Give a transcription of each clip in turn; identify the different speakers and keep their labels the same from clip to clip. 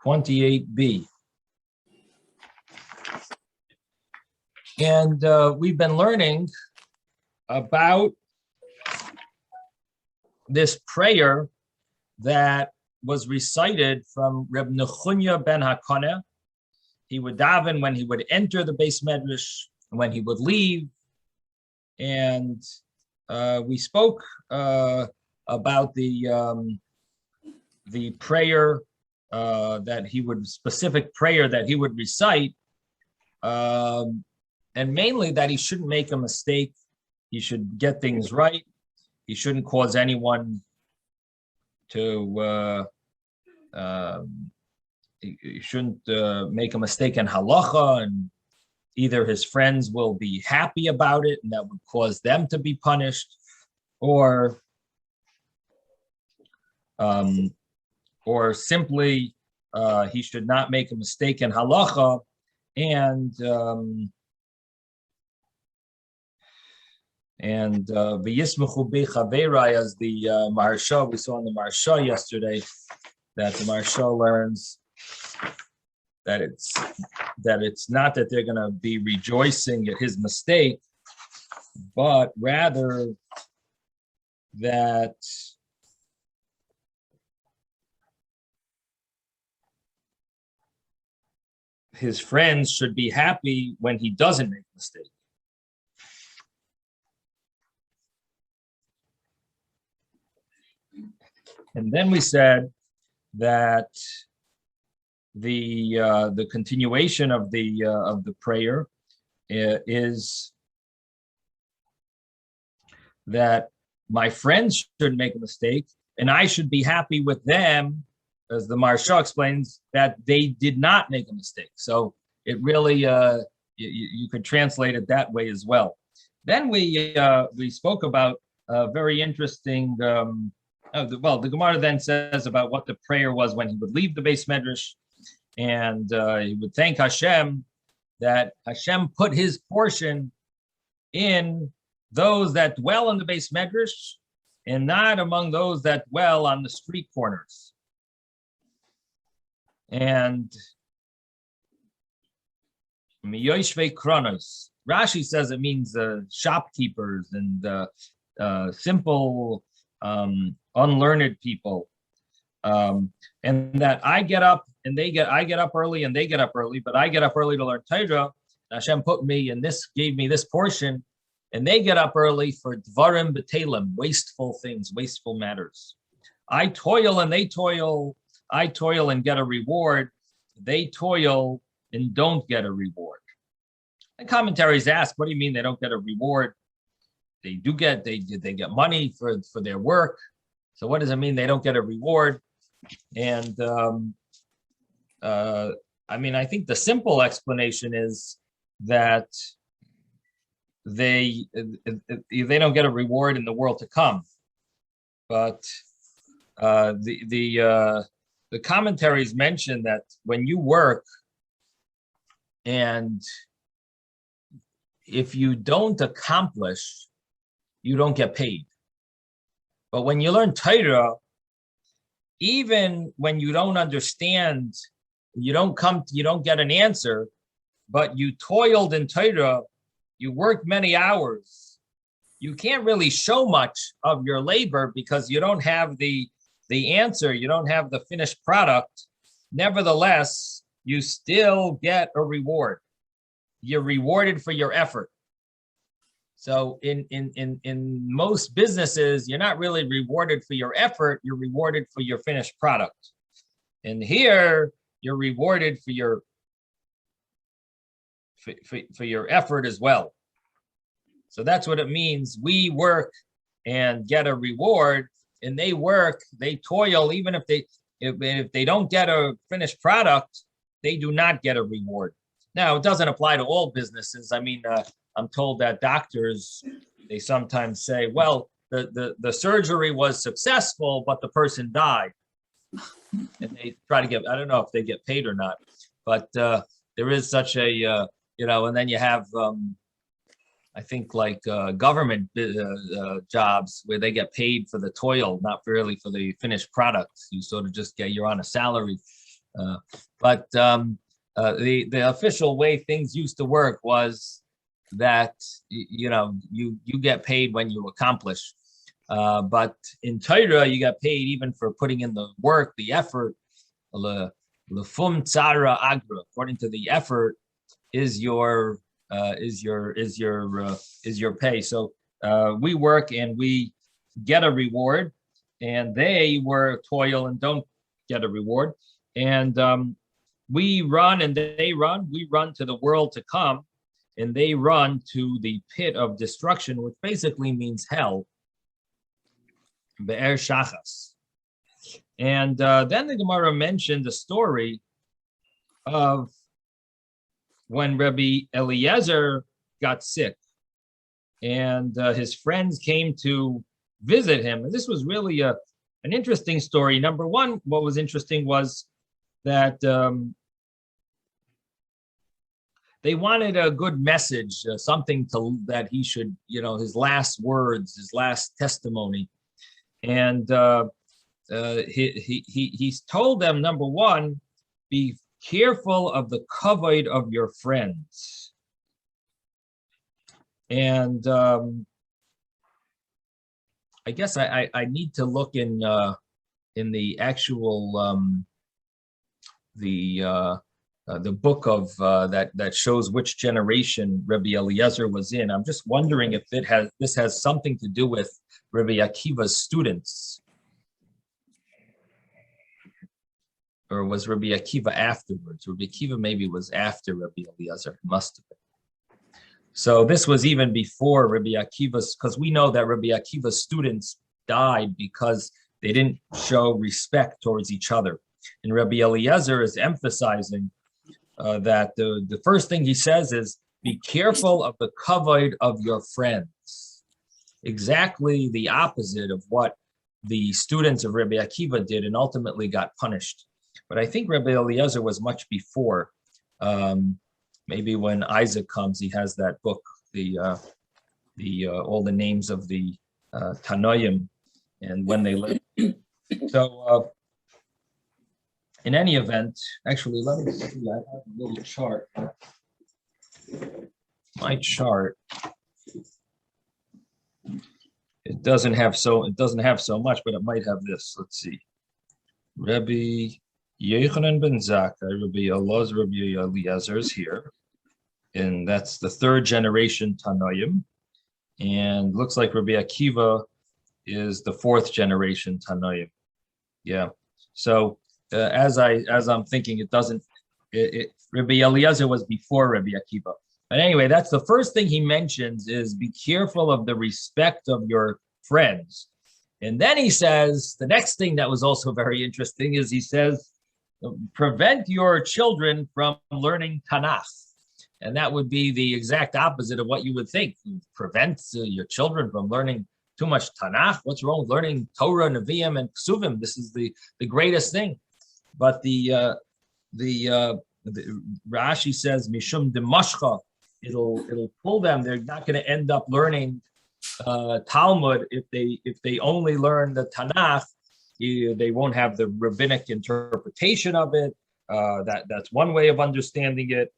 Speaker 1: 28b. And we've been learning about this prayer that was recited from Reb Nechunya ben Hakaneh. He would daven when he would enter the Beis Medrash, when he would leave. And we spoke about the prayer that he would, specific prayer that he would recite, and mainly that he shouldn't make a mistake. He should get things right. He shouldn't cause anyone to, he shouldn't make a mistake in halacha, and either his friends will be happy about it and that would cause them to be punished, or simply he should not make a mistake in halacha, and v'yismechu bechaverai, as the Maharsha, we saw in the Maharsha yesterday, that the Maharsha learns that it's not that they're going to be rejoicing at his mistake, but rather that his friends should be happy when he doesn't make a mistake. And then we said that the continuation of the prayer is that my friends shouldn't make a mistake, and I should be happy with them, as the Maharsha explains, that they did not make a mistake. So it really you could translate it that way as well. Then we spoke about a very interesting. The Gemara then says about what the prayer was when he would leave the Beis Medrash, and he would thank Hashem that Hashem put his portion in those that dwell in the Beis Medrash and not among those that dwell on the street corners. And Miyoshvei Kronos, Rashi says it means shopkeepers and simple, unlearned people, and that I get up early and they get up early, but I get up early to learn Torah. Hashem put me in this, gave me this portion, and they get up early for dvarim b'telim, wasteful things, wasteful matters. I toil and they toil. I toil and get a reward. They toil and don't get a reward. And commentaries ask, what do you mean they don't get a reward? They do get, they get money for their work. So what does it mean they don't get a reward? And I think the simple explanation is that they don't get a reward in the world to come. But the commentaries mention that when you work, and if you don't accomplish, you don't get paid. But when you learn Torah, even when you don't understand, you don't get an answer, but you toiled in Torah, you worked many hours, you can't really show much of your labor because you don't have the answer, you don't have the finished product. Nevertheless, you still get a reward. You're rewarded for your effort. So in most businesses, you're not really rewarded for your effort, you're rewarded for your finished product. And here, you're rewarded for your effort as well. So that's what it means. We work and get a reward, and they work, they toil, even if they don't get a finished product, they do not get a reward. Now, it doesn't apply to all businesses. I mean, I'm told that doctors, they sometimes say, well, the surgery was successful, but the person died. And they try to get, I don't know if they get paid or not, but there is such a, and then you have, I think like government jobs where they get paid for the toil, not really for the finished product. You sort of just you're on a salary. The official way things used to work was that you get paid when you accomplish. But in Torah, you got paid even for putting in the work, the effort. Lefum tzara agra, according to the effort, is your pay. So we work and we get a reward, and they were toil and don't get a reward. And we run and they run. We run to the world to come, and they run to the pit of destruction, which basically means hell. Be'er shachas. And then the Gemara mentioned the story of when Rabbi Eliezer got sick, and his friends came to visit him. And this was really an interesting story. Number one, what was interesting was that they wanted a good message, something that he should, his last words, his last testimony. And he's told them, number one, be careful of the kavod of your friends. And I guess I need to look in the actual the book of that shows which generation Rabbi Eliezer was in. I'm just wondering if this has something to do with Rabbi Akiva's students, or was Rabbi Akiva afterwards? Rabbi Akiva maybe was after Rabbi Eliezer. It must have been. So this was even before Rabbi Akiva's, because we know that Rabbi Akiva's students died because they didn't show respect towards each other. And Rabbi Eliezer is emphasizing that the first thing he says is, be careful of the kavod of your friends. Exactly the opposite of what the students of Rabbi Akiva did and ultimately got punished. But I think Rabbi Eliezer was much before. Maybe when Isaac comes, he has that book, all the names of the Tanoim and when they lived. So in any event, actually, let me see. I have a little chart. My chart. It doesn't have so much, but it might have this. Let's see. Rabbi Yochanan ben Zakkai, Rabbi Eliezer is here, and that's the third generation Tanoim. And looks like Rabbi Akiva is the fourth generation Tanoim. Yeah. So as I'm thinking, Rabbi Eliezer was before Rabbi Akiva. But anyway, that's the first thing he mentions is be careful of the respect of your friends. And then he says, the next thing that was also very interesting is he says, prevent your children from learning Tanakh. And that would be the exact opposite of what you would think. Prevent your children from learning too much Tanakh. What's wrong with learning Torah, Nevi'im, and Ksuvim? This is the greatest thing. But the Rashi says, Mishum demashcha, it'll pull them. They're not going to end up learning Talmud if they only learn the Tanakh. They won't have the rabbinic interpretation of it. That's one way of understanding it.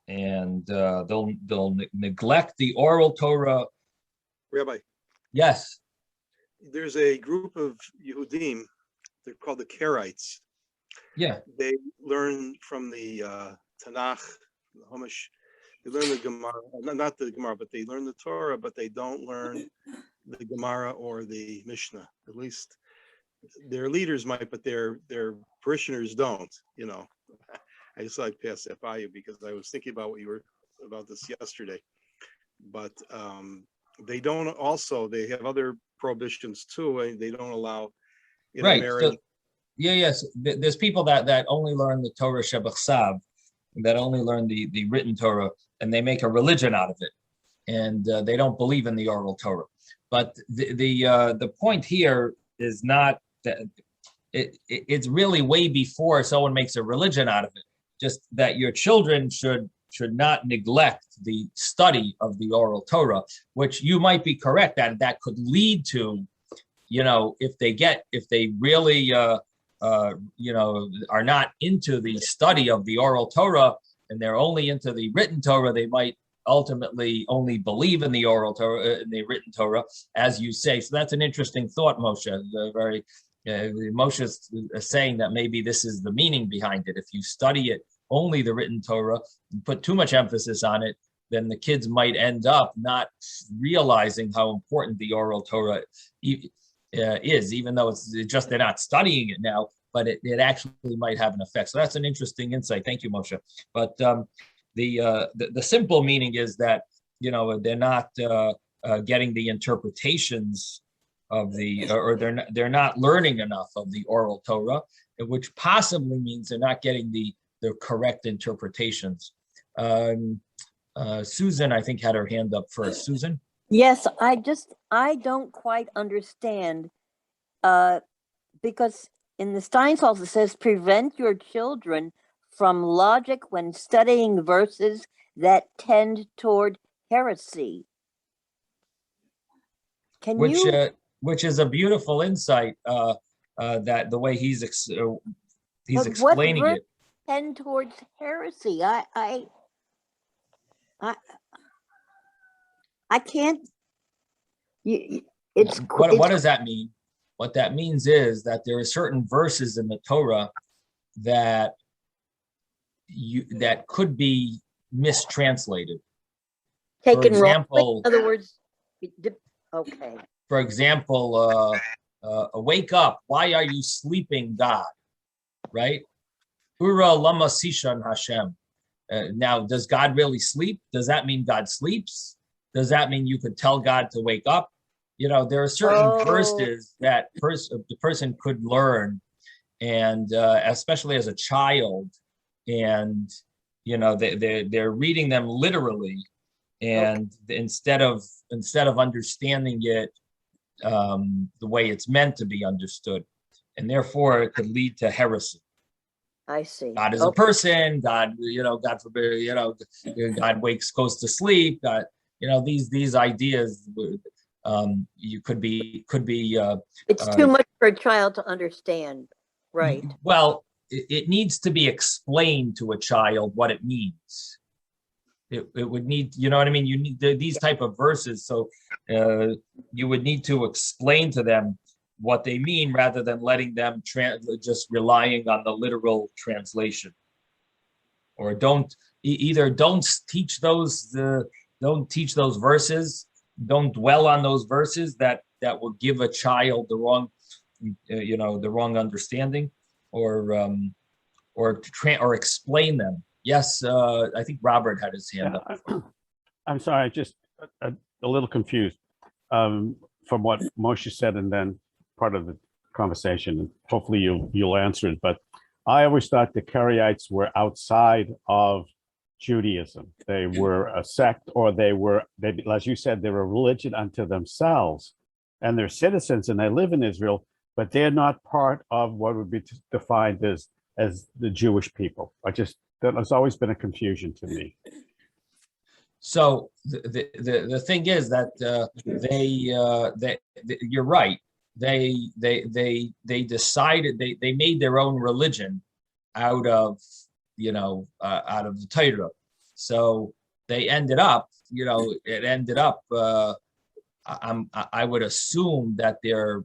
Speaker 1: And they'll neglect the oral Torah.
Speaker 2: Rabbi.
Speaker 1: Yes.
Speaker 2: There's a group of Yehudim. They're called the Karaites.
Speaker 1: Yeah.
Speaker 2: They learn from the Tanakh, the Chumash. They learn the Gemara, not the Gemara, but they learn the Torah, but they don't learn the Gemara or the Mishnah. At least their leaders might, but their parishioners don't. I just like to pass that by you because I was thinking about about this yesterday. But they don't. Also, they have other prohibitions too, and they don't allow
Speaker 1: intermarrying. Right. So, yes. There's people that only learn the Torah Shebachsav, that only learn the written Torah, and they make a religion out of it, and they don't believe in the oral Torah. But the point here is not that it's really way before someone makes a religion out of it. Just that your children should not neglect the study of the oral Torah, which you might be correct that could lead to, if they really are not into the study of the oral Torah and they're only into the written Torah, they might ultimately only believe in the oral Torah, in the written Torah, as you say. So that's an interesting thought, Moshe. Moshe is saying that maybe this is the meaning behind it. If you study it only the written Torah, and put too much emphasis on it, then the kids might end up not realizing how important the oral Torah is, even though it's just they're not studying it now, but it actually might have an effect. So that's an interesting insight. Thank you, Moshe. But the simple meaning is that they're not getting the interpretations of or they're not learning enough of the oral Torah, which possibly means they're not getting the correct interpretations. Susan, I think, had her hand up first. Susan?
Speaker 3: Yes, I don't quite understand, because in the Steinsaltz it says, prevent your children from logic when studying verses that tend toward heresy.
Speaker 1: Which is a beautiful insight, that the way he's explaining it.
Speaker 3: Tend towards heresy. I can't.
Speaker 1: What does that mean? What that means is that there are certain verses in the Torah that could be mistranslated.
Speaker 3: Taken
Speaker 1: for example,
Speaker 3: wrong. In other words, okay.
Speaker 1: For example, wake up! Why are you sleeping, God? Right? Ura lama sishan Hashem. Now, does God really sleep? Does that mean God sleeps? Does that mean you could tell God to wake up? There are certain verses that the person could learn, and especially as a child, and they're reading them literally, and instead of understanding it the way it's meant to be understood, and therefore it could lead to heresy.
Speaker 3: I see.
Speaker 1: God is a person. God, God forbid, God goes to sleep. God, these ideas, you could be.
Speaker 3: It's too much for a child to understand, right?
Speaker 1: Well, it needs to be explained to a child what it means. It would need, you know what I mean? You need these type of verses, so you would need to explain to them what they mean rather than letting them just relying on the literal translation. Or don't teach those verses, don't dwell on those verses that will give a child the wrong understanding, or explain them. Yes, I think Robert had his hand up.
Speaker 4: I'm sorry, just a little confused from what Moshe said, and then part of the conversation, and hopefully you'll answer it. But I always thought the Karaites were outside of Judaism. They were a sect, or they as you said, they were a religion unto themselves, and they're citizens and they live in Israel, but they're not part of what would be defined as the Jewish people. That has always been a confusion to me.
Speaker 1: So the thing is that you're right. They decided they made their own religion out of the Torah. So they ended up, I would assume that they're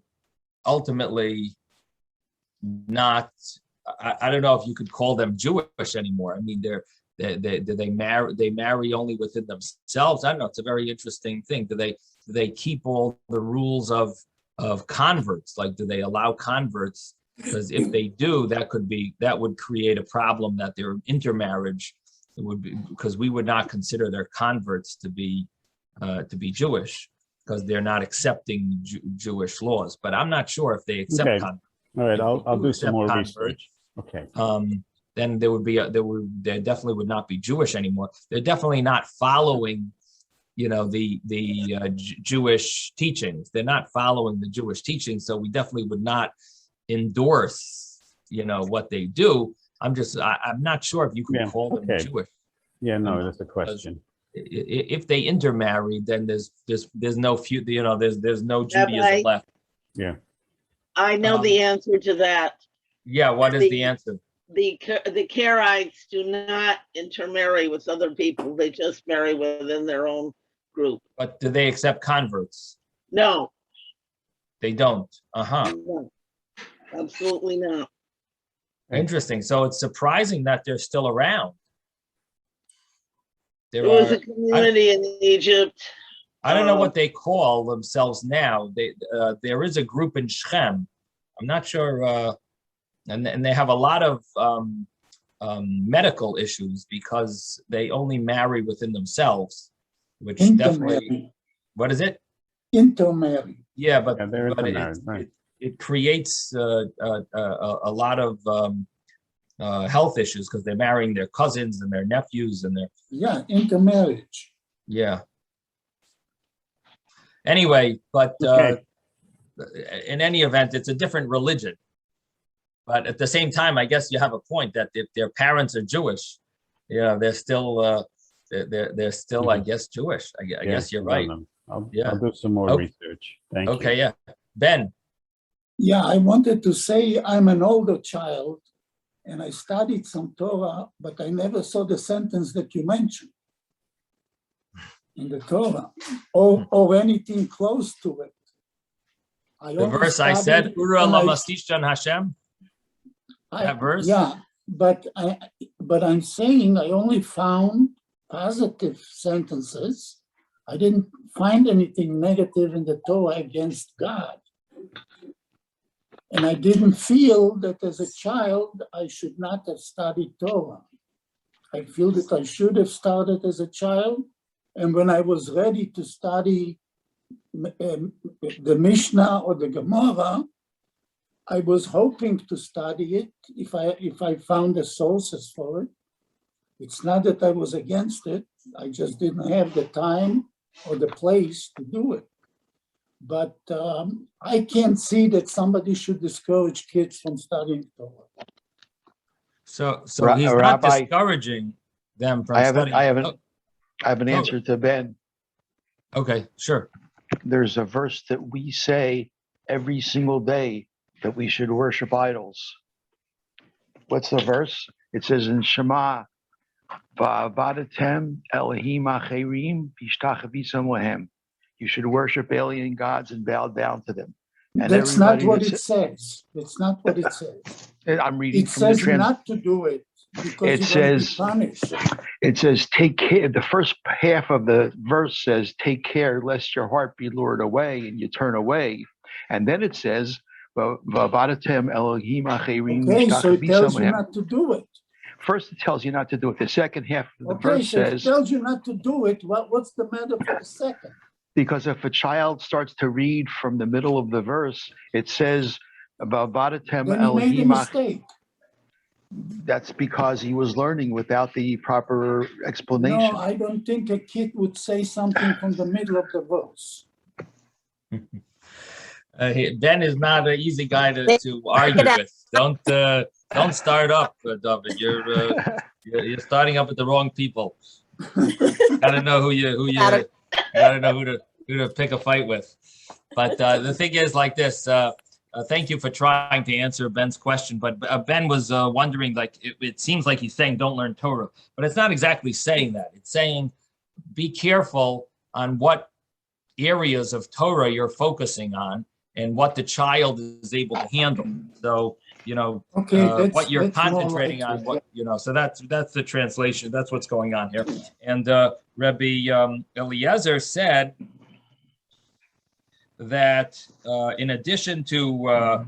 Speaker 1: ultimately not. I don't know if you could call them Jewish anymore. I mean, they marry only within themselves. I don't know. It's a very interesting thing. Do they keep all the rules of converts? Like, do they allow converts? Because if they do, that would create a problem that their intermarriage would be, because we would not consider their converts to be Jewish, because they're not accepting Jewish laws. But I'm not sure if they accept converts.
Speaker 4: All right, I'll do some more research. Okay.
Speaker 1: Then there definitely would not be Jewish anymore. They're definitely not following, the Jewish teachings. They're not following the Jewish teachings, so we definitely would not endorse, what they do. I'm not sure if you can call them Jewish.
Speaker 4: Yeah, no, that's a question.
Speaker 1: If they intermarry, then there's no there's no Judaism left.
Speaker 4: Yeah.
Speaker 5: I know the answer to that.
Speaker 1: Yeah, what is the answer?
Speaker 5: The Karaites do not intermarry with other people. They just marry within their own group.
Speaker 1: But do they accept converts?
Speaker 5: No,
Speaker 1: They don't. Uh-huh.
Speaker 5: no, absolutely not.
Speaker 1: Interesting. So it's surprising that they're still around.
Speaker 5: There was a community in Egypt.
Speaker 1: I don't know what they call themselves now. There is a group in Shechem. I'm not sure, and they have a lot of medical issues because they only marry within themselves, which definitely. What is it?
Speaker 6: Intermarry.
Speaker 1: Yeah, but,
Speaker 4: they're
Speaker 1: but
Speaker 4: intermarried, right.
Speaker 1: it creates a lot of health issues because they're marrying their cousins and their nephews and their.
Speaker 6: Yeah, intermarriage.
Speaker 1: Yeah. Anyway, but in any event, it's a different religion. But at the same time, I guess you have a point that if their parents are Jewish, they're still they're still, I guess, Jewish. I guess you're right.
Speaker 4: I'll do some more research. Thank you.
Speaker 1: Okay, yeah. Ben.
Speaker 6: Yeah, I wanted to say I'm an older child and I studied some Torah, but I never saw the sentence that you mentioned in the Torah or anything close to it.
Speaker 1: The verse I said, Ura Lamastishan Hashem. That verse?
Speaker 6: Yeah, but I'm saying I only found positive sentences. I didn't find anything negative in the Torah against God. And I didn't feel that as a child, I should not have studied Torah. I feel that I should have started as a child. And when I was ready to study the Mishnah or the Gemara, I was hoping to study it if I found the sources for it. It's not that I was against it. I just didn't have the time or the place to do it. But I can't see that somebody should discourage kids from studying Torah.
Speaker 1: So he's not discouraging them from studying.
Speaker 7: I have an answer to Ben.
Speaker 1: Okay, sure.
Speaker 7: There's a verse that we say every single day that we should worship idols. What's the verse? It says in Shema, Va'avadatem Elohim acherim v'ishtachavitsam lahem. You should worship alien gods and bow down to them. And
Speaker 6: that's not what it says. It's not what it says.
Speaker 7: I'm reading
Speaker 6: it
Speaker 7: from
Speaker 6: says
Speaker 7: the
Speaker 6: not to do it because
Speaker 7: it
Speaker 6: you're
Speaker 7: says,
Speaker 6: going to be punished.
Speaker 7: It says, take care. The first half of the verse says, take care lest your heart be lured away and you turn away. And then it says, Va'avadatem Elohim acherim
Speaker 6: Okay, so it tells you
Speaker 7: lahem.
Speaker 6: not to do it.
Speaker 7: First, it tells you not to do it. The second half of the
Speaker 6: Okay,
Speaker 7: verse
Speaker 6: so
Speaker 7: says,
Speaker 6: it tells you not to do it. What's the matter for the second?
Speaker 7: because if a child starts to read from the middle of the verse, it says, Va'avadatem
Speaker 6: Then he made a
Speaker 7: Elohim.
Speaker 6: mistake.
Speaker 7: That's because he was learning without the proper explanation.
Speaker 6: No, I don't think a kid would say something from the middle of the verse.
Speaker 1: Ben is not an easy guy to argue with. Don't start up, David. You're starting up with the wrong people. Gotta know who you gotta know who to pick a fight with. But the thing is like this. Thank you for trying to answer Ben's question. But Ben was wondering, like, it seems like he's saying don't learn Torah, but it's not exactly saying that. It's saying be careful on what areas of Torah you're focusing on and what the child is able to handle. So, what you're concentrating on, so that's the translation. That's what's going on here. And Rabbi Eliezer said that in addition to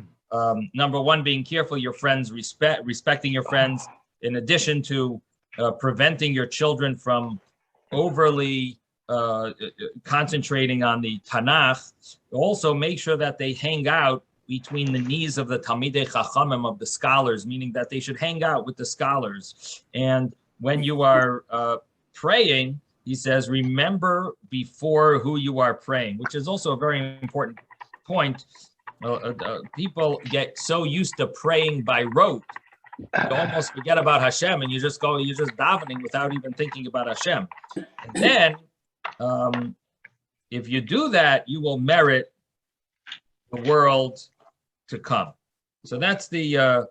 Speaker 1: number one, being careful your friends, respecting your friends, in addition to preventing your children from overly concentrating on the Tanakh, also make sure that they hang out between the knees of the Talmidei Chachamim, of the scholars, meaning that they should hang out with the scholars. And when you are praying, he says, remember before who you are praying, which is also a very important point. People get so used to praying by rote, you almost forget about Hashem, and you're just davening without even thinking about Hashem. And then, if you do that, you will merit the world to come. So that's the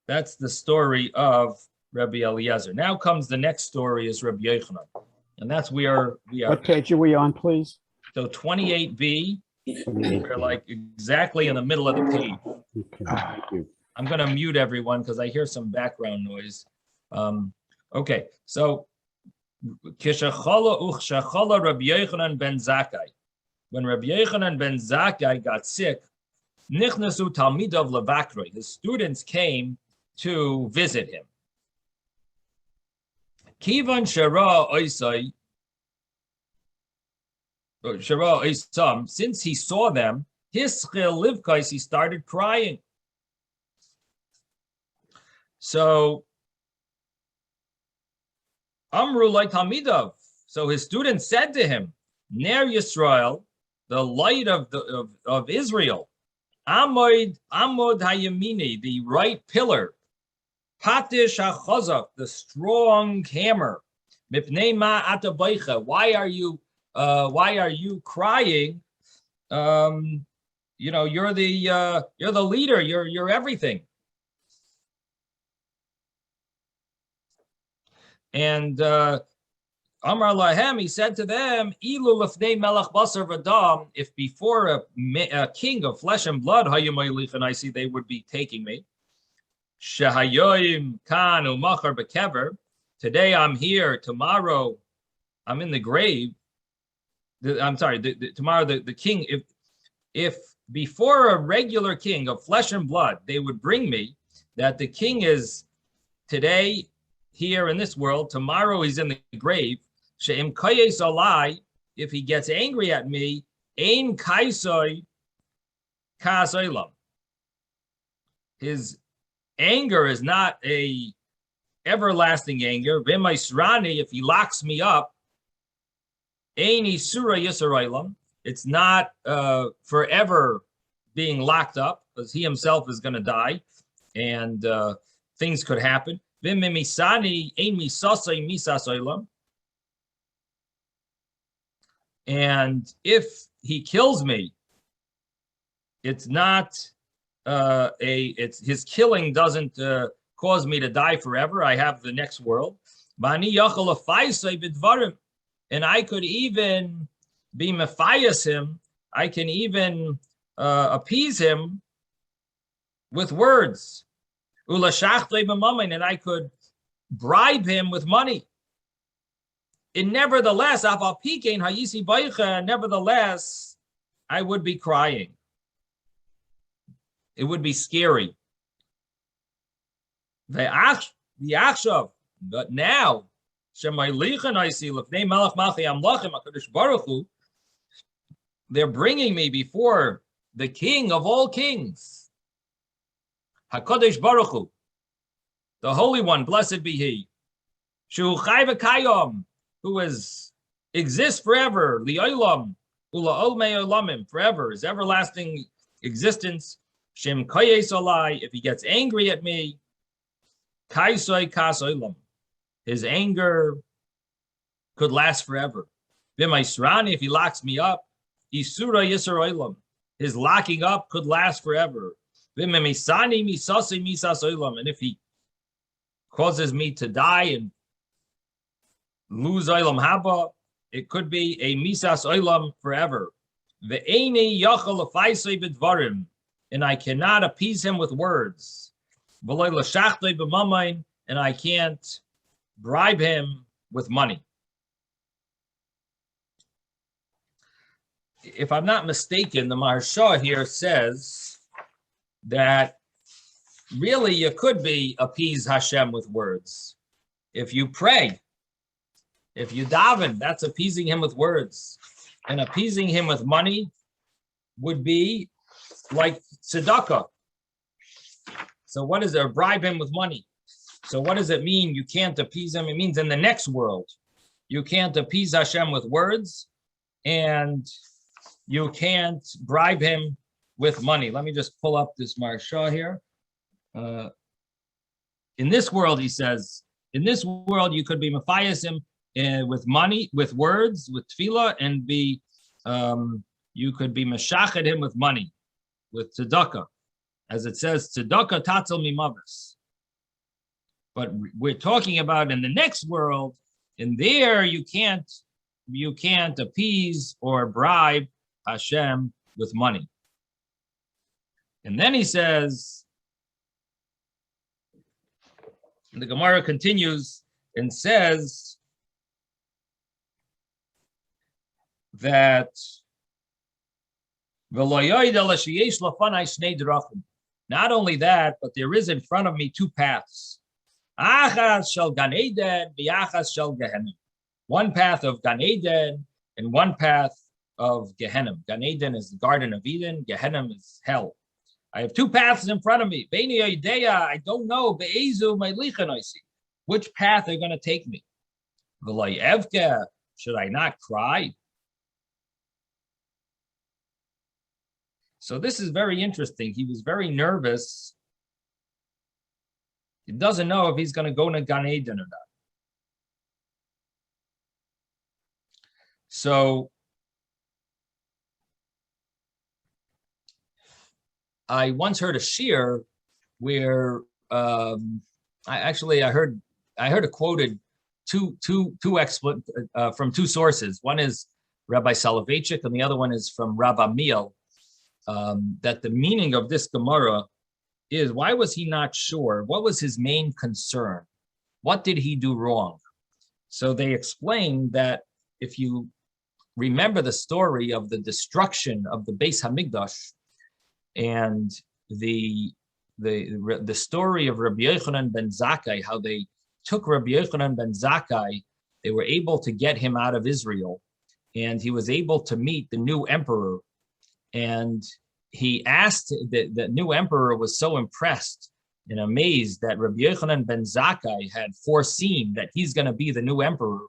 Speaker 1: That's the story of Rabbi Eliezer. Now comes the next story is Rabbi Yochanan. And that's where we are.
Speaker 4: What page are we on, please?
Speaker 1: So 28b, we're like exactly in the middle of the page.
Speaker 4: Okay, thank you.
Speaker 1: I'm going to mute everyone because I hear some background noise. Okay, so Kishachala uchshachala Rabbi Yochanan ben Zakkai. When Rabbi Yochanan ben Zakkai got sick, nichnasu talmidav levakroi. His students came to visit him. Kivan shara oisai. Shara oisam. Since he saw them, hischil livkais, he started crying. So Amru like Talmidav. So his students said to him, Ner Yisrael, the light of Israel, Amod Hayamini, the right pillar, Patish HaChazak, the strong hammer, Mipnei Ma Atabaycha, why are you crying? You're the leader, you're everything. And Amar Lahem, he said to them, Ilu lefnei melech basar v'dam, if before a king of flesh and blood, and I see they would be taking me. Shehayoim kan umachar bekever. Today I'm here, tomorrow I'm in the grave. Tomorrow the king, if before a regular king of flesh and blood, they would bring me, that the king is today here in this world, tomorrow he's in the grave. She'im kayes alai, if he gets angry at me, ein kaisoi kasoilam. His anger is not a everlasting anger. V'maisrani, if he locks me up, ein isura yisarailam. It's not forever being locked up, because he himself is going to die, and things could happen. And if he kills me, it's not his killing doesn't cause me to die forever. I have the next world. And I could even be mephias him. I can even appease him with words. And I could bribe him with money. And nevertheless, I would be crying. It would be scary. But now, they're bringing me before the King of all kings. HaKadosh Baruch Hu, the Holy One, blessed be He, Shu Chai V'Kayom, who exists forever, Li'olam, Ula'ol Me'olamim, forever, his everlasting existence, Shem Kayes Olai, if he gets angry at me, Kaisoi Kas Olam, his anger could last forever. V'Maisrani, if he locks me up, Isura Yisar Olam, his locking up could last forever. And if he causes me to die and lose olam haba, it could be a misas olam forever. And I cannot appease him with words. And I can't bribe him with money. If I'm not mistaken, the Maharsha here says that really you could appease Hashem with words. If you pray, if you daven, that's appeasing him with words. And appeasing him with money would be like tzedakah. So what is it? Bribe him with money. So what does it mean you can't appease him? It means in the next world, you can't appease Hashem with words, and you can't bribe him with money. Let me just pull up this Maharsha here. In this world, he says, in this world, you could be mephiasim with money, with words, with tefillah, and you could be meshached him with money, with tzedakah. As it says, tzedakah tatzel mimavis. But we're talking about in the next world, and there you can't appease or bribe Hashem with money. And then he says, the Gemara continues and says that not only that, but there is in front of me two paths. One path of Gan Eden and one path of Gehenna. Gan Eden is the Garden of Eden. Gehenna is hell. I have two paths in front of me. I don't know which path they're going to take me. Should I not cry? So this is very interesting. He was very nervous. He doesn't know if he's going to go to Gan Eden or not. So I once heard a shiur where I heard it quoted from two sources. One is Rabbi Soloveitchik and the other one is from Rabbi Miel. That the meaning of this Gemara is, why was he not sure? What was his main concern? What did he do wrong? So they explained that if you remember the story of the destruction of the Beis Hamikdash and the story of Rabbi Yochanan ben Zakkai, how they took Rabbi Yochanan ben Zakkai, they were able to get him out of Israel, and he was able to meet the new emperor. And he asked, the new emperor was so impressed and amazed that Rabbi Yochanan ben Zakkai had foreseen that he's going to be the new emperor,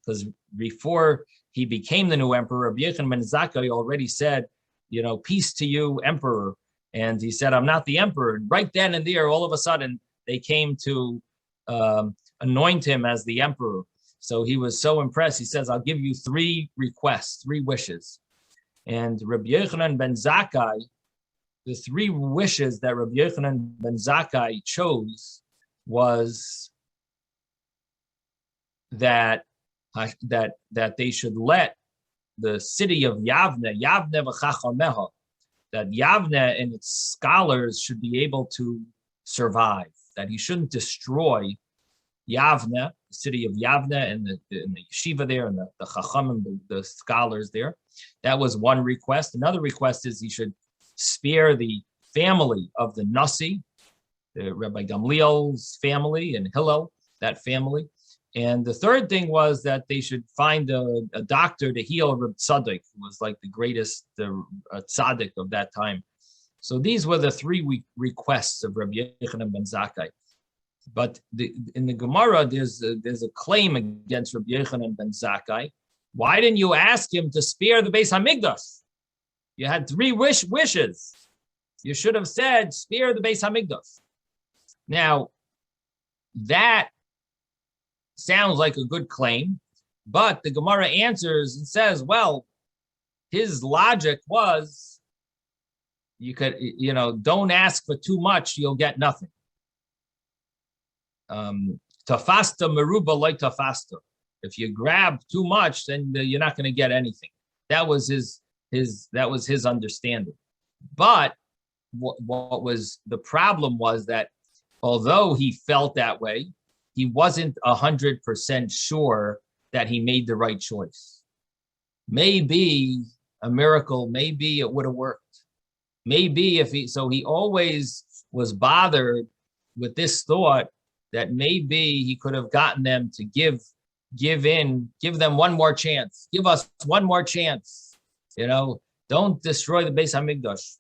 Speaker 1: because before he became the new emperor, Rabbi Yochanan ben Zakkai already said, peace to you, emperor. And he said, I'm not the emperor. And right then and there, all of a sudden, they came to anoint him as the emperor. So he was so impressed. He says, I'll give you 3 requests, 3 wishes. And Rabbi Yochanan ben Zakkai, the 3 wishes that Rabbi Yochanan ben Zakkai chose was that they should let the city of Yavne v'chachameha, that Yavne and its scholars should be able to survive, that he shouldn't destroy Yavne, the city of Yavne, and the yeshiva there, and the chachamim, the scholars there. That was one request. Another request is he should spare the family of the Nasi, the Rabbi Gamliel's family, and Hillel, that family. And the third thing was that they should find a doctor to heal Reb Tzaddik, who was like the greatest tzaddik of that time. So these were the 3 requests of Rabbi Yochanan ben Zakkai. But in the Gemara, there's a claim against Rabbi Yochanan ben Zakkai. Why didn't you ask him to spare the Beis Hamikdash? You had 3 wishes. You should have said, spare the Beis Hamikdash. Now, that sounds like a good claim, but the Gemara answers and says, well, his logic was, don't ask for too much, you'll get nothing. Tafasta meruba like tafasta. If you grab too much, then you're not going to get anything. That was his understanding. But what was the problem was that although he felt that way, he wasn't 100% sure that he made the right choice. Maybe a miracle, maybe it would have worked. Maybe he always was bothered with this thought that maybe he could have gotten them to give them one more chance. Give us one more chance. Don't destroy the Beis Hamikdash.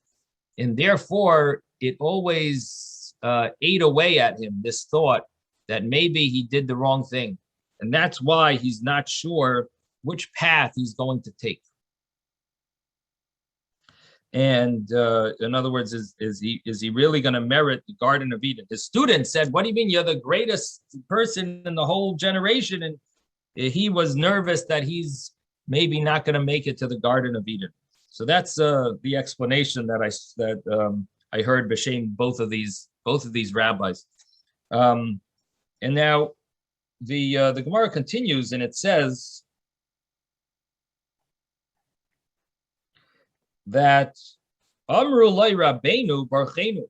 Speaker 1: And therefore, it always ate away at him, this thought that maybe he did the wrong thing. And that's why he's not sure which path he's going to take. And in other words, is he really going to merit the Garden of Eden? His students said, what do you mean you're the greatest person in the whole generation? And he was nervous that he's maybe not going to make it to the Garden of Eden. So that's the explanation that I heard b'shem both of these rabbis. And now the Gemara continues, and it says that Amru Lai Rabbeinu Barchenu.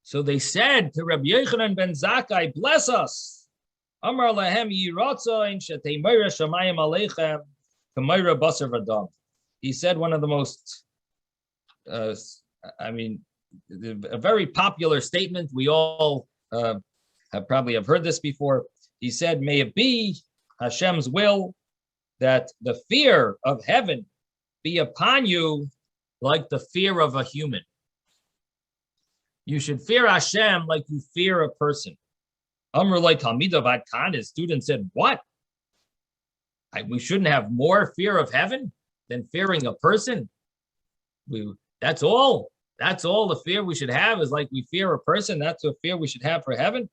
Speaker 1: So they said to Rabbi Yochanan ben Zakkai, bless us. Amar lahem yiratzain sheteimira shamayim aleichem k'mayra basar v'dam. He said one of the most, a very popular statement. We all have heard this before. He said, may it be Hashem's will that the fear of heaven be upon you like the fear of a human. You should fear Hashem like you fear a person. Amr like Talmida Vatkan, his student said, what? We shouldn't have more fear of heaven than fearing a person? That's all. That's all the fear we should have is like we fear a person. That's the fear we should have for heaven.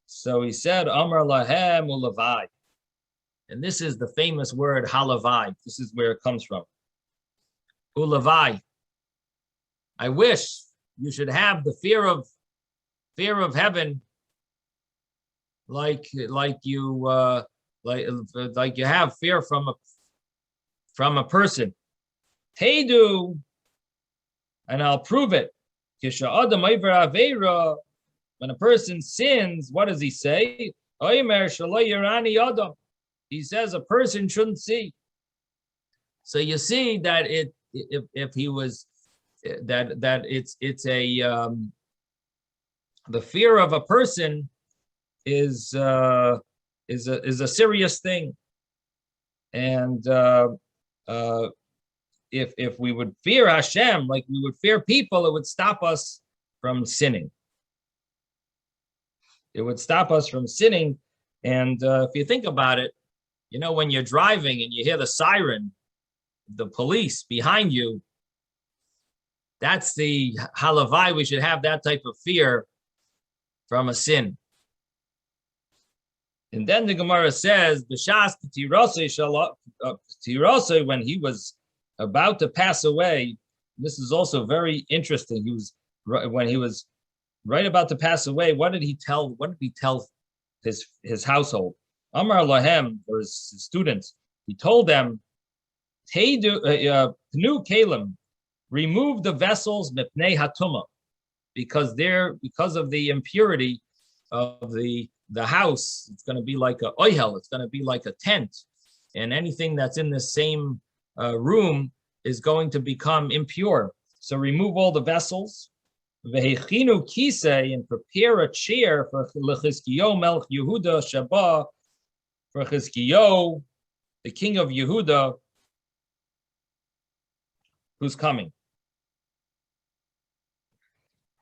Speaker 1: So he said, Amr lahem ulavai. And this is the famous word halavai. This is where it comes from. Ulavai. I wish you should have the fear of heaven like you have fear from a person. Teidu, and I'll prove it. When a person sins, what does he say? He says a person shouldn't see. So you see that if he was that it's a the fear of a person is a serious thing, and if we would fear Hashem like we would fear people, it would stop us from sinning. It would stop us from sinning, and if you think about it, you know, when you're driving and you hear the siren, the police behind you. That's the halavai. We should have that type of fear from a sin. And then the Gemara says, "B'shas tirosei, when he was about to pass away." This is also very interesting. When he was right about to pass away. What did he tell? What did he tell his household? Amar lahem, or his students. He told them, "Teidu pnu kelim." Remove the vessels mipnei hatuma, because of the impurity of the house. It's going to be like a oihel. It's going to be like a tent, and anything that's in the same room is going to become impure. So remove all the vessels. Vehechinu kisei, and prepare a chair for Chizkiyo Melch Yehuda Shaba, for Chizkiyo, the king of Yehuda, who's coming.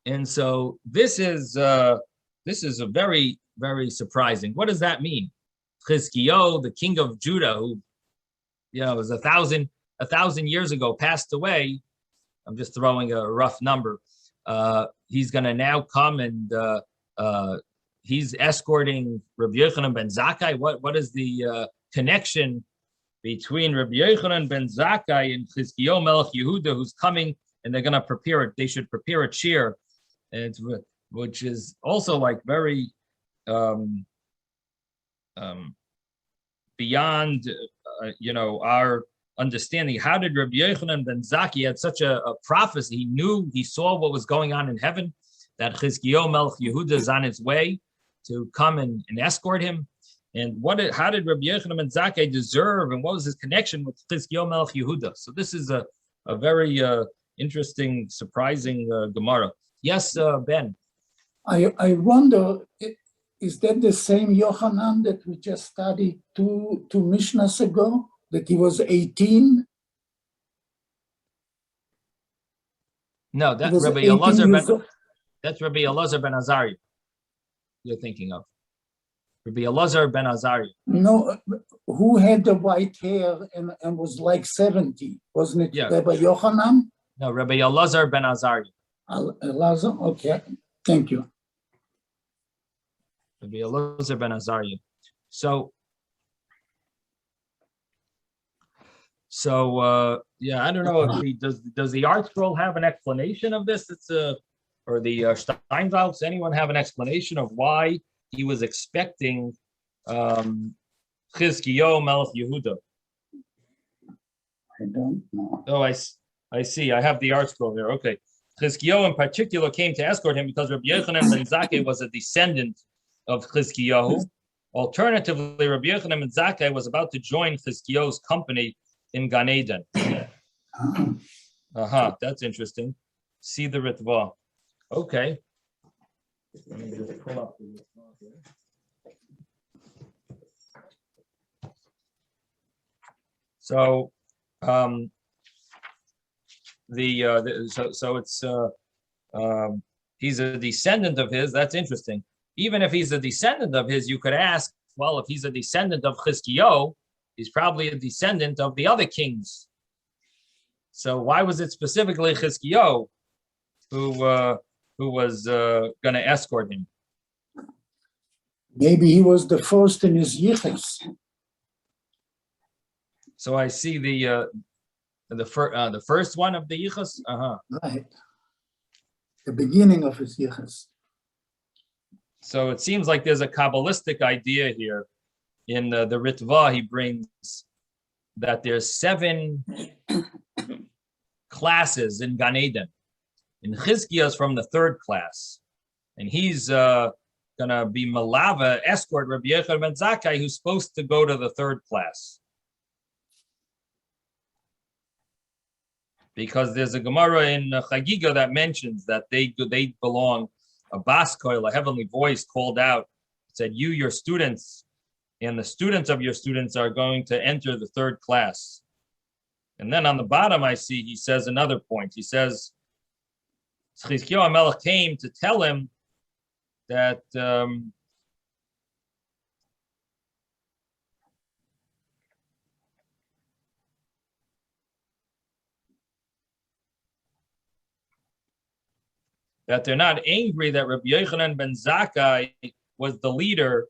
Speaker 1: And so this is a very, very surprising. What does that mean? Chizkiyo, the king of Judah, who was 1,000 years ago, passed away. I'm just throwing a rough number. He's going to now come and he's escorting Rabbi Yochanan ben Zakkai. What is the connection between Rabbi Yochanan ben Zakkai and Chizkiyo Melech Yehuda, who's coming, and they're going to prepare it? They should prepare a chair, and which is also like very beyond our understanding. How did Rabbi Yochanan ben Zakkai had such a prophecy? He saw what was going on in heaven, that Chizkiyo Melech Yehuda is on his way to come and escort him. And how did Rabbi Yochanan ben Zakkai deserve, and what was his connection with Chizkiyo Melech Yehuda? So this is a very interesting, surprising Gemara. Yes, Ben.
Speaker 6: I wonder, is that the same Yochanan that we just studied two Mishnahs ago, that he was 18?
Speaker 1: No, that's Rabbi Elazar ben Azariah you're thinking of. Rabbi Elazar ben Azariah.
Speaker 6: No, who had the white hair and was like 70? Wasn't it Rabbi Yochanan?
Speaker 1: No, Rabbi Elazar ben Azariah.
Speaker 6: Elazar, okay, thank you.
Speaker 1: Rabbi Elazar ben Azariah. So I don't know if does the art scroll have an explanation of this? It's or the Steinsaltz? Anyone have an explanation of why he was expecting Chizkiyahu Melech Yehuda?
Speaker 6: I don't know.
Speaker 1: Oh, I see. I have the art scroll here. Okay. Chizkiyahu in particular came to escort him because Rabbi Yochanan ben Zakkai was a descendant of Chizkiyahu. Alternatively, Rabbi Yochanan ben Zakkai was about to join Chizkiyahu's company in Gan Eden. That's interesting. See the Ritva. Okay. Let me just pull up the Ritva here. So, it's he's a descendant of his. That's interesting. Even if he's a descendant of his, you could ask, well, if he's a descendant of Chizkiyahu, he's probably a descendant of the other kings. So why was it specifically Chizkiyahu who was going to escort him?
Speaker 6: Maybe he was the first in his yichus.
Speaker 1: So I see the first one of the yichus.
Speaker 6: Right. The beginning of his yichus.
Speaker 1: So it seems like there's a Kabbalistic idea here in the Ritva. He brings that there's 7 classes in Gan Eden. And Chizkiah is from the 3rd class. And he's going to be Malava, escort Rabbi Yochanan ben Zakkai, who's supposed to go to the 3rd class. Because there's a Gemara in Chagiga that mentions that they belong, a baskoil, a heavenly voice called out, said, you, your students, and the students of your students are going to enter the 3rd class. And then on the bottom, I see he says another point. He says, Chizkiyahu HaMelech came to tell him that that they're not angry that Rabbi Yochanan ben Zakkai was the leader,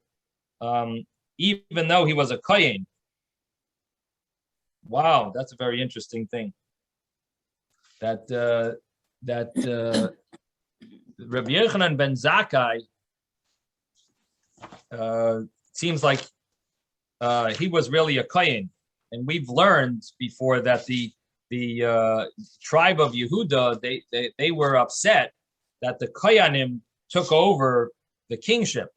Speaker 1: even though he was a Kohen. Wow, that's a very interesting thing. That Rabbi Yochanan ben Zakkai seems like he was really a Kohen, and we've learned before that the tribe of Yehuda they were upset that the Kohanim took over the kingship.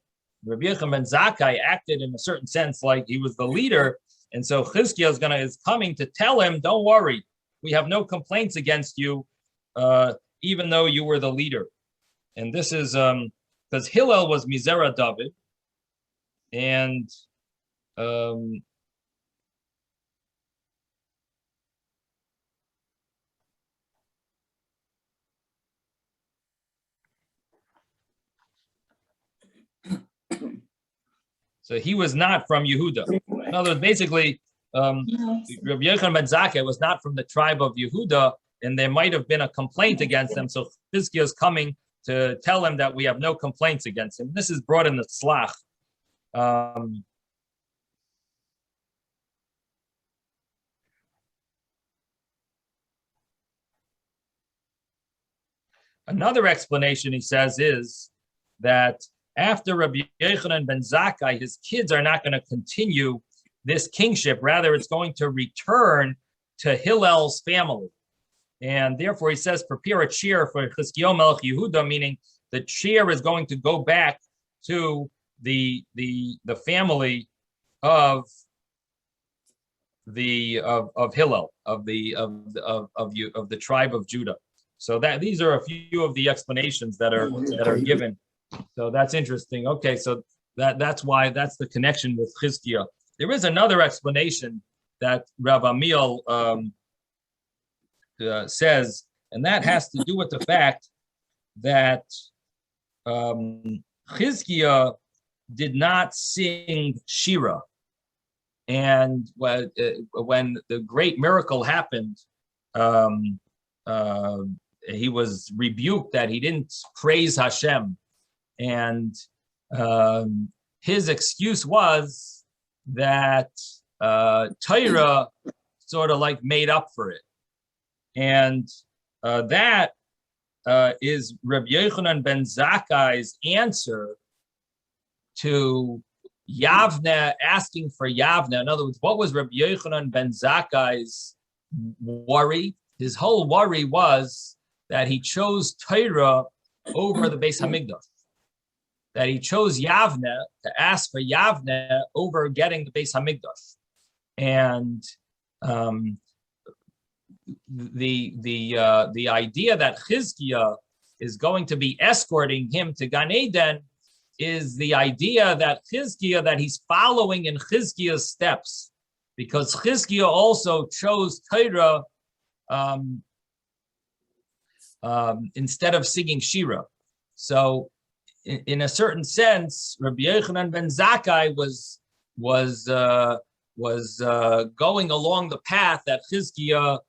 Speaker 1: Rabbi Yochanan ben Zakkai acted in a certain sense like he was the leader, and so Chizkiah is coming to tell him, don't worry, we have no complaints against you, even though you were the leader. And this is because Hillel was Mizera David, and so he was not from Yehuda. In other words, basically, Rabbi Yochanan ben Zakkai was not from the tribe of Yehuda, and there might have been a complaint against him. So Chizkiah is coming to tell him that we have no complaints against him. This is brought in the Slach. Another explanation, he says, is that after Rabbi Yochanan ben Zakkai, his kids are not going to continue this kingship. Rather, it's going to return to Hillel's family. And therefore, he says, prepare a chair for Chizkiyahu Melech Yehuda, meaning the chair is going to go back to the family of Hillel, of the tribe of Judah. So that these are a few of the explanations that are given. So that's interesting. Okay, so that's why that's the connection with Chizkiah. There is another explanation that Rav Amiel says, and that has to do with the fact that Chizkiah did not sing Shira. And when the great miracle happened, he was rebuked that he didn't praise Hashem. And his excuse was that Torah sort of like made up for it. And that is Rabbi Yochanan ben Zakkai's answer to Yavne asking for Yavne. In other words, what was Rabbi Yochanan ben Zakkai's worry? His whole worry was that he chose Torah over the Beis Hamikdash. That he chose Yavne to ask for Yavne over getting the Beis Hamikdash. And the idea that Chizkiah is going to be escorting him to Gan Eden is the idea that Chizkiah, that he's following in Chizkiah's steps, because Chizkiah also chose Torah instead of singing Shira. So in a certain sense, Rabbi Yochanan ben Zakkai was going along the path that Chizkiah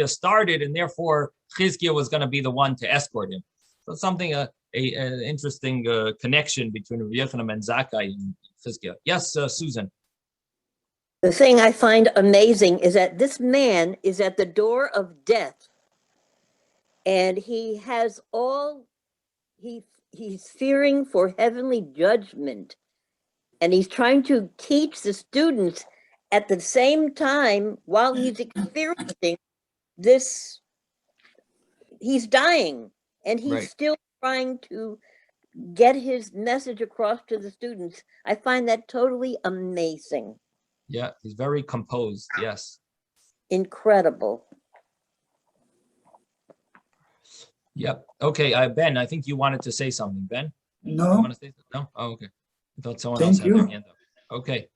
Speaker 1: started, and therefore Chizkiah was going to be the one to escort him. So something an interesting connection between Rabbi Yochanan ben Zakkai and Chizkiah. Yes, Susan.
Speaker 3: The thing I find amazing is that this man is at the door of death, and he's fearing for heavenly judgment, and he's trying to teach the students at the same time while he's experiencing this. He's dying, and he's still trying to get his message across to the students. I find that totally amazing.
Speaker 1: Yeah, he's very composed. Yes.
Speaker 3: Incredible.
Speaker 1: Yep. Okay, Ben, I think you wanted to say something. Ben?
Speaker 6: No.
Speaker 1: You want to say something? No? Oh, okay. I thought someone else had their hand up. Okay.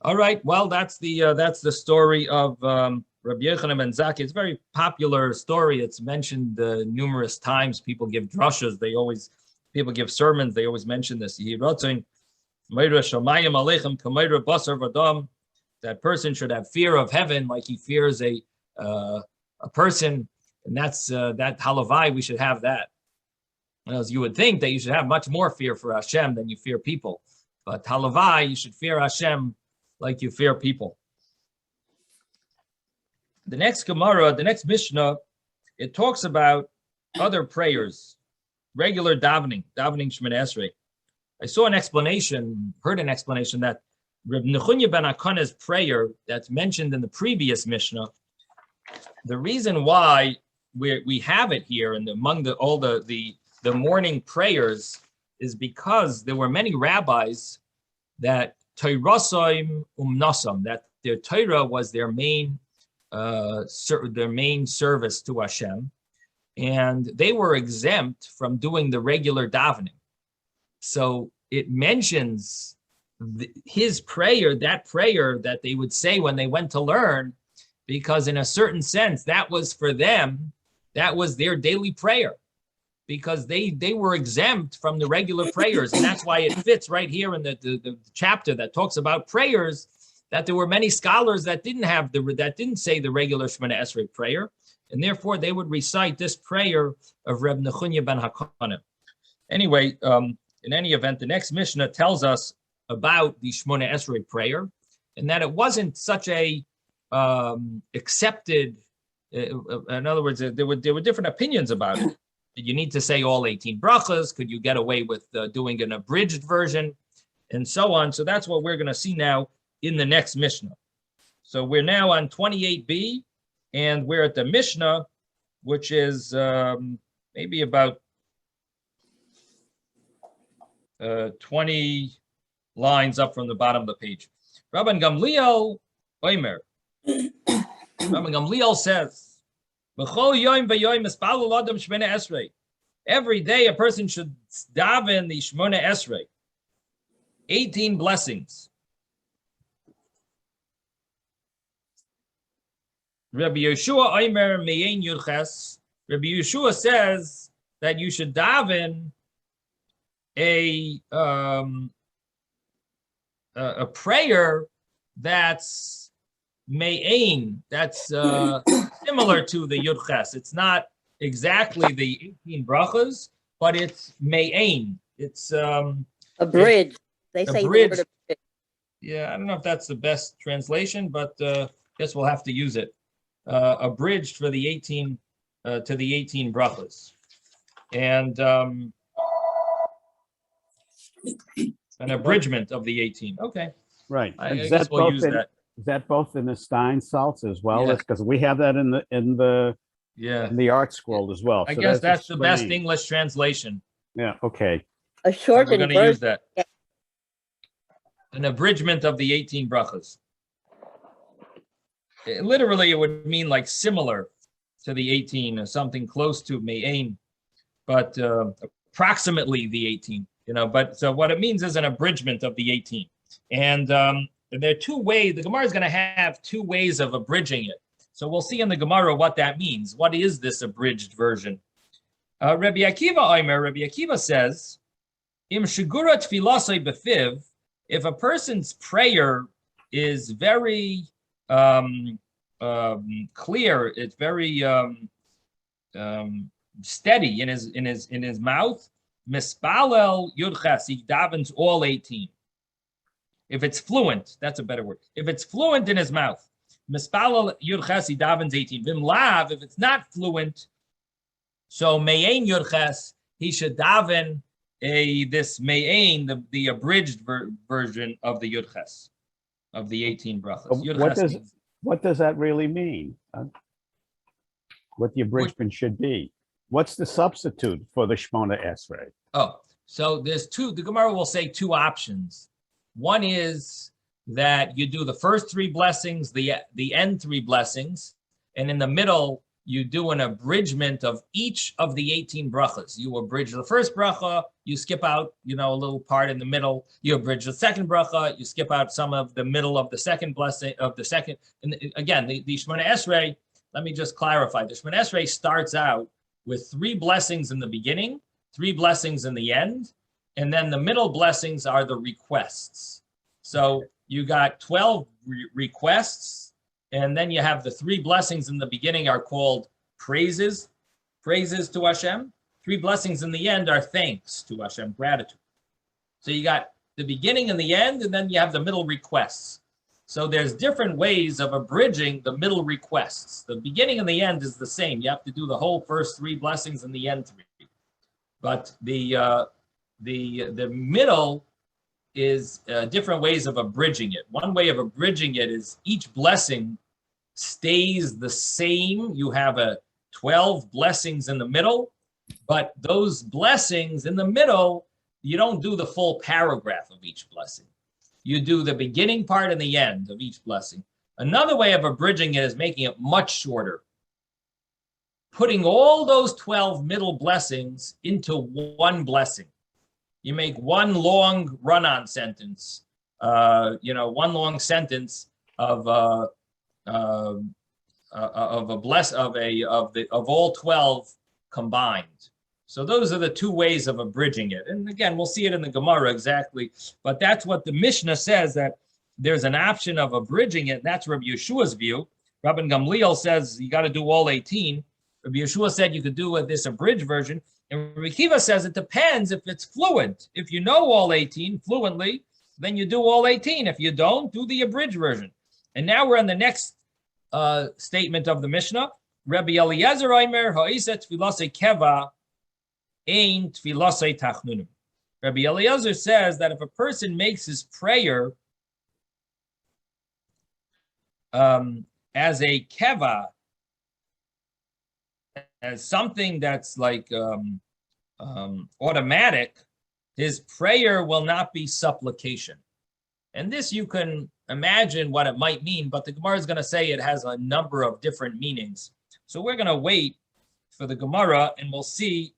Speaker 1: All right. Well, that's the story of Rabbi Yochanan ben Zakkai. It's a very popular story. It's mentioned numerous times. People give drushes. People give sermons. They always mention this. That person should have fear of heaven like he fears a person, and that's that halavai. We should have that. As you would think that you should have much more fear for Hashem than you fear people, but halavai, you should fear Hashem like you fear people. The next Gemara, the next Mishnah, it talks about other prayers, regular davening Shemoneh Esrei. I saw an explanation, heard an explanation that Reb Nechunya ben Akana's prayer that's mentioned in the previous Mishnah, the reason why we have it here and among all the morning prayers is because there were many rabbis that Torahsoim umnasam, that their Torah was their main service to Hashem, and they were exempt from doing the regular davening. So it mentions his prayer, that prayer that they would say when they went to learn, because in a certain sense, that was for them, that was their daily prayer, because they were exempt from the regular prayers. And that's why it fits right here in the chapter that talks about prayers, that there were many scholars that didn't say the regular Shemoneh Esrei prayer, and therefore they would recite this prayer of Reb Nechunya ben Hakana. Anyway, in any event, the next Mishnah tells us about the Shemoneh Esrei prayer, and that it wasn't such a accepted. In other words, there were different opinions about it. Did you need to say all 18 brachas? Could you get away with doing an abridged version, and so on? So that's what we're going to see now in the next Mishnah. So we're now on 28b, and we're at the Mishnah, which is maybe about 20 lines up from the bottom of the page. Rabban Gamliel Omer. Rabban Gamliel says, every day a person should daven the Shemoneh Esrei, 18 blessings. Rabbi Yeshua Omer Me'ein Yurches. Rabbi Yeshua says that you should daven a prayer that's Me'ein, that's similar to the Yurches. It's not exactly the 18 brachas, but it's Me'ein. It's a
Speaker 3: bridge. They say
Speaker 1: bridge.
Speaker 3: The word bridge.
Speaker 1: Yeah, I don't know if that's the best translation, but guess we'll have to use it. Abridged for the 18 to the 18 brachos, and an abridgment of the 18. Okay,
Speaker 4: Right.
Speaker 1: I
Speaker 4: Is
Speaker 1: guess
Speaker 4: that
Speaker 1: we'll
Speaker 4: both
Speaker 1: use
Speaker 4: in,
Speaker 1: that.
Speaker 4: is that both in the Stein salts as well?
Speaker 1: Yeah.
Speaker 4: Because we have that in
Speaker 1: Yeah,
Speaker 4: the art scroll as well.
Speaker 1: I
Speaker 4: So
Speaker 1: guess that's the best
Speaker 4: explained.
Speaker 1: English translation.
Speaker 4: Yeah. Okay.
Speaker 3: A
Speaker 1: We're
Speaker 3: shortened
Speaker 1: going to use
Speaker 3: version.
Speaker 1: that. An abridgment of the 18 brachos. Literally, it would mean like similar to the 18, or something close to me'ain, but approximately the 18. But so what it means is an abridgment of the 18. And there are two ways. The Gemara is going to have two ways of abridging it. So we'll see in the Gemara what that means. What is this abridged version? Rabbi Akiva says, Im shigura tfilasei befiv, if a person's prayer is very clear, it's very steady in his mouth, mispalel yudches, he davens all 18. If it's fluent, that's a better word. If it's fluent in his mouth, mispalel yudches, he davens 18. Vim lav, if it's not fluent, so me'ain yudches, he should daven this me'ain, the abridged version of the yudches, of the 18 brachos.
Speaker 4: What does that really mean? What the abridgment should be? What's the substitute for the Shmona Esrei?
Speaker 1: Oh, so there's two. The Gemara will say two options. One is that you do the first three blessings, the end three blessings, and in the middle you do an abridgment of each of the 18 brachas. You abridge the first bracha, you skip out, a little part in the middle. You abridge the second bracha, you skip out some of the middle of the second blessing of the second. And again, the Shemona Esrei, let me just clarify. The Shemona Esrei starts out with three blessings in the beginning, three blessings in the end, and then the middle blessings are the requests. So you got 12 requests, and then you have the three blessings in the beginning are called praises to Hashem. Three blessings in the end are thanks to Hashem, gratitude. So you got the beginning and the end, and then you have the middle requests. So there's different ways of abridging the middle requests. The beginning and the end is the same. You have to do the whole first three blessings and the end three. But the middle is different ways of abridging it. One way of abridging it is each blessing stays the same. You have 12 blessings in the middle, but those blessings in the middle, you don't do the full paragraph of each blessing. You do the beginning part and the end of each blessing. Another way of abridging it is making it much shorter, putting all those 12 middle blessings into one blessing. You make one long run-on sentence, one long sentence of all 12 combined. So those are the two ways of abridging it. And again, we'll see it in the Gemara exactly, but that's what the Mishnah says, that there's an option of abridging it. That's Rabbi Yeshua's view. Rabbi Gamliel says you got to do all 18. Rabbi Yeshua said you could do this abridged version. And Rabbi Akiva says it depends if it's fluent. If you know all 18 fluently, then you do all 18. If you don't, do the abridged version. And now we're on the next statement of the Mishnah. Rabbi Eliezer Omer ha'isa tfilasei keva ein tfilasei tachnunim. Rabbi Eliezer says that if a person makes his prayer as a keva, as something that's like automatic, his prayer will not be supplication. And this you can imagine what it might mean, but the Gemara is going to say it has a number of different meanings. So we're going to wait for the Gemara, and we'll see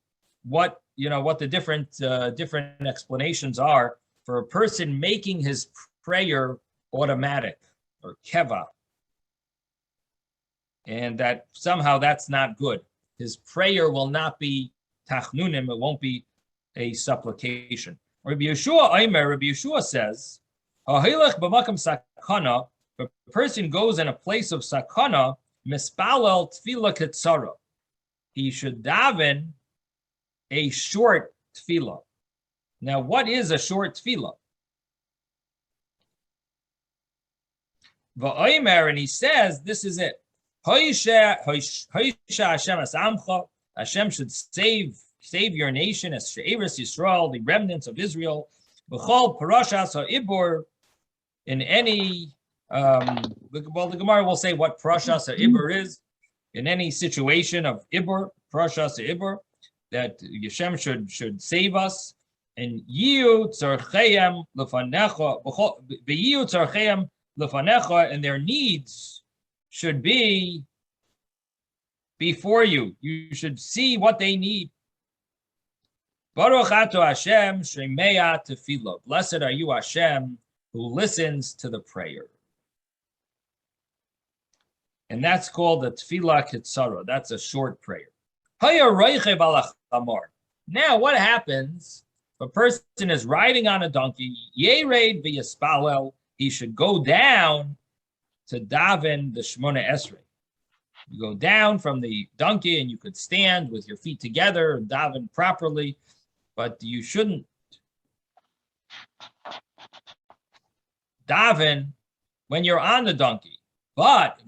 Speaker 1: what the different explanations are for a person making his prayer automatic or keva, and that somehow that's not good. His prayer will not be tachnunim, it won't be a supplication. Rabbi Yeshua says, if a person goes in a place of sakana, mispalel tefillah ketzara, he should daven a short tefillah. Now, what is a short tefillah? And he says, this is it. Hashem should save your nation as She'eres Yisrael, the remnants of Israel. B'chol parashas ha'ibur, in any, the Gemara will say what parashas ha'ibur is. In any situation of ibur, parashas ha'ibur, that Hashem should save us. And yiu tzarcheim lefanecha, v'yiu tzarcheim lefanecha, and their needs should be before you. You should see what they need. Baruch ato Hashem shemea tefillah. Blessed are you, Hashem, who listens to the prayer. And that's called the tefillah kitzara. That's a short prayer. Now, what happens if a person is riding on a donkey? Yered v'yaspalel. He should go down to daven the Shmona Esrei. You go down from the donkey and you could stand with your feet together and daven properly, but you shouldn't daven when you're on the donkey. But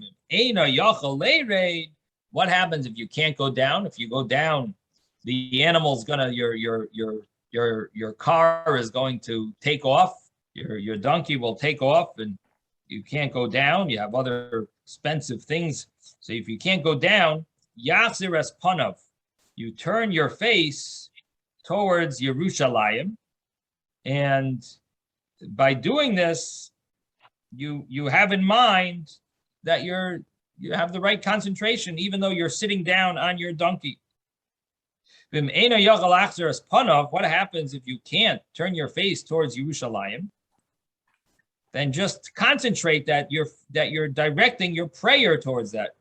Speaker 1: what happens if you can't go down? If you go down, the animal's gonna your car is going to take off. Your donkey will take off, and you can't go down. You have other expensive things. So if you can't go down, Yachzir es panav, you turn your face towards Yerushalayim, and by doing this, you have in mind that you have the right concentration, even though you're sitting down on your donkey. What happens if you can't turn your face towards Yerushalayim? Then just concentrate that you're directing your prayer towards that.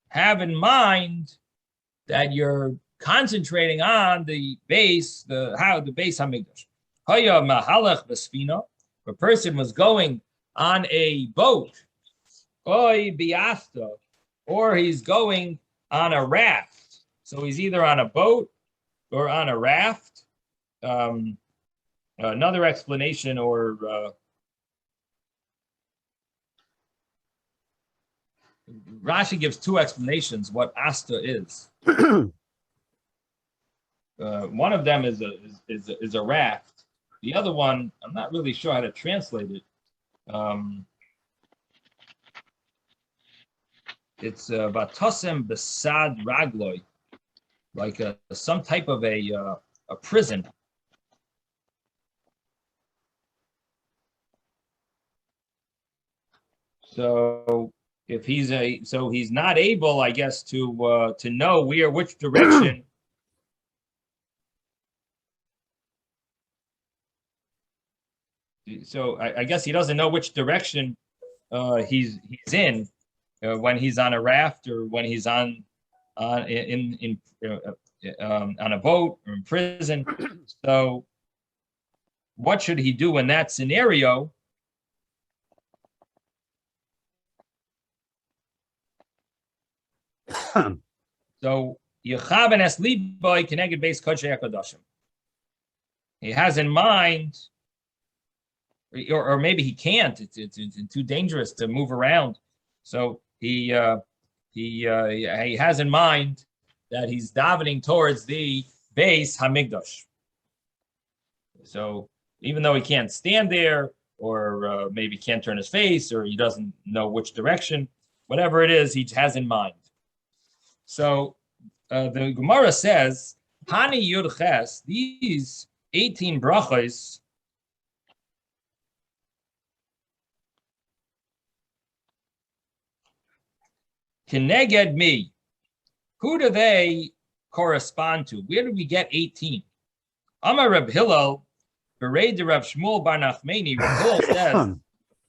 Speaker 1: Have in mind that you're concentrating on the base, the base Hamikdash. A person was going on a boat, or he's going on a raft. So he's either on a boat or on a raft. Another explanation, or Rashi gives two explanations what asta is. One of them is a raft. The other one, I'm not really sure how to translate it. It's Batosem Besad Ragloi, like some type of a prison. So if he's not able, I guess, to know which direction. So I guess he doesn't know which direction he's in when he's on a raft, or when he's on a boat or in prison. So what should he do in that scenario? So Yechaven es liboy keneged beis kodshei hakadoshim. He has in mind, or maybe he can't. It's too dangerous to move around. So he has in mind that he's davening towards the base Hamikdash. So even though he can't stand there, or maybe can't turn his face, or he doesn't know which direction, whatever it is, he has in mind. So the Gemara says, Hani Yud Ches, these 18 brachos, Keneged me. Who do they correspond to? Where do we get 18? Amar Reb Hillel, Berei de Reb Shmuel Bar Nachmani. Reb Hillel says,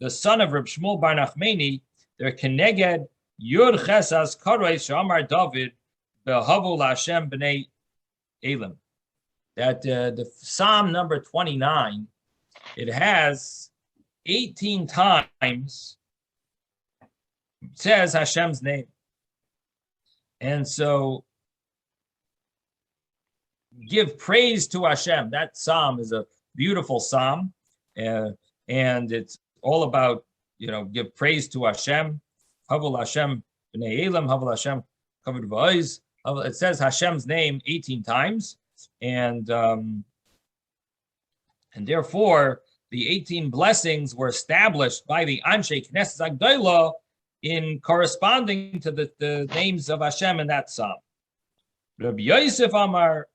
Speaker 1: the son of Reb Shmuel Bar Nachmani, they're Keneged Yud Chesas Karois Shamar David Behavu Lashem Bnei Elim. That the Psalm number 29, it has 18 times it says Hashem's name. And so give praise to Hashem. That psalm is a beautiful psalm. And and it's all about, give praise to Hashem. Havul Hashem b'nei Elam, Havul Hashem kavod v'oz. It says Hashem's name 18 times, and therefore the 18 blessings were established by the Anshe Knesset Agdolah in corresponding to the names of Hashem in that psalm. Rabbi Yosef Amar.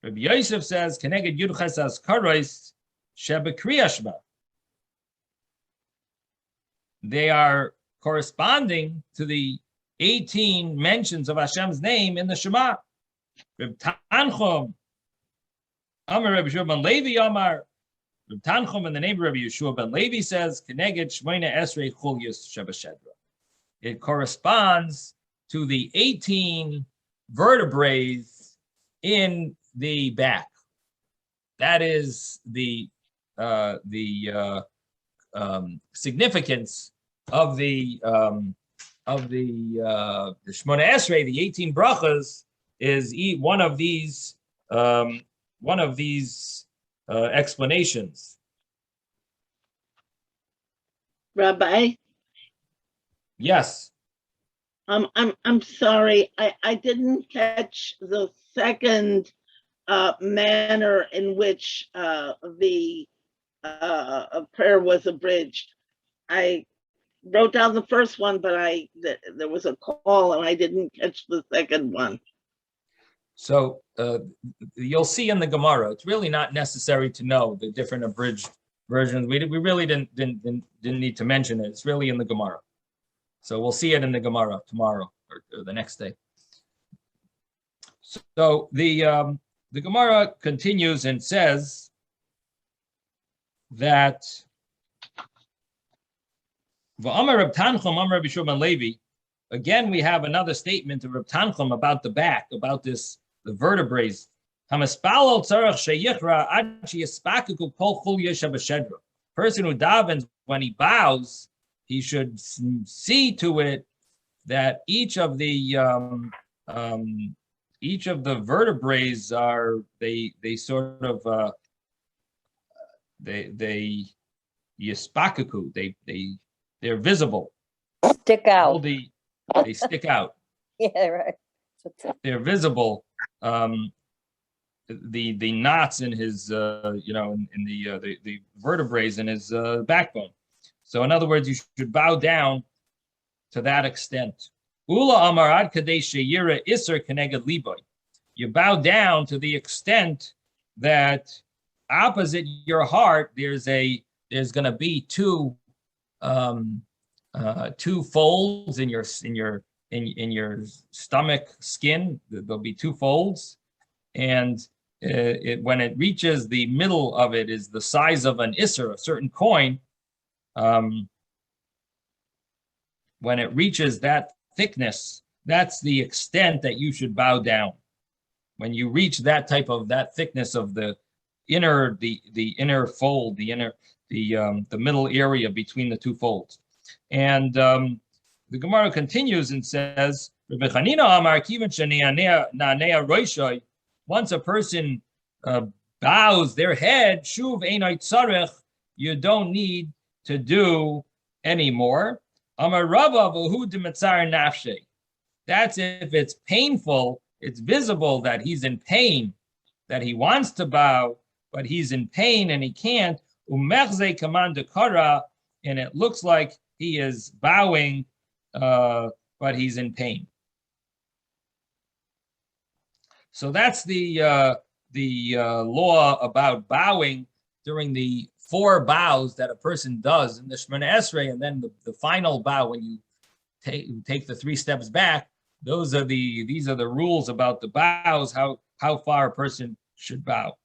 Speaker 1: Rabbi Yosef says, "Keneged Yudches as Karos Shebekriya." They are corresponding to the 18 mentions of Hashem's name in the Shema. Reb Tanchum, Amar Reb Yeshua ben Levi Amar. Reb Tanchum in the name of Reb Yeshua ben Levi says, "Keneged Shmoina Esrei Chulyos Shebashedra." It corresponds to the 18 vertebrae in the back. That is the significance of the Shmona Esrei, the 18 brachas, is one of these explanations.
Speaker 5: Rabbi,
Speaker 1: Yes.
Speaker 5: I'm sorry, I didn't catch the second manner in which the prayer was abridged. I wrote down the first one, but there was a call and I didn't catch the second one.
Speaker 1: So you'll see in the Gemara, it's really not necessary to know the different abridged versions. We really didn't need to mention it. It's really in the Gemara. So we'll see it in the Gemara tomorrow or the next day. So the Gemara continues and says that V'amar Reb Tanchum, Amar Reb Yeshua ben Levi. Again, we have another statement of Reb Tanchum about the back, about the vertebrae. Hamaspalal tzarach sheyichra ad sheyispakaku kol chulya shebashedra. Person who davens, when he bows, he should see to it that each of the vertebrae are they sort of they yispakaku, they're visible.
Speaker 3: Stick out.
Speaker 1: They stick out.
Speaker 3: Yeah, right.
Speaker 1: They're visible. The knots in his, in the vertebrae in his backbone. So in other words, you should bow down to that extent. Ula amar ad kadesh sheyira iser keneged liboy. You bow down to the extent that opposite your heart, there's going to be two folds in your stomach skin. There'll be two folds, and when it reaches the middle of it is the size of an iser, a certain coin. When it reaches that thickness, that's the extent that you should bow down. When you reach that thickness of the inner fold, the middle area between the two folds. And the Gemara continues and says, once a person bows their head, shuv einay tzarech, you don't need to do anymore. Amar Rava v'hu d'metzar nafshe. That's if it's painful, it's visible that he's in pain, that he wants to bow, but he's in pain and he can't. Umechze kaman dekara, and it looks like he is bowing, but he's in pain. So that's the law about bowing during the 4 bows that a person does in the Shemona Esrei, and then the final bow when you take the 3 steps back. These are the rules about the bows, how far a person should bow.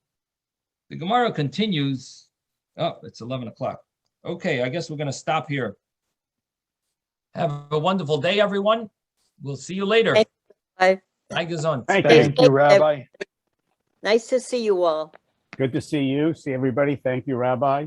Speaker 1: The Gemara continues. Oh, it's 11 o'clock. Okay, I guess we're going to stop here. Have a wonderful day, everyone. We'll see you later.
Speaker 3: Bye.
Speaker 1: Bye, Gazon.
Speaker 7: Thank you, Rabbi.
Speaker 3: Nice to see you all.
Speaker 4: Good to see you. See everybody. Thank you, Rabbi.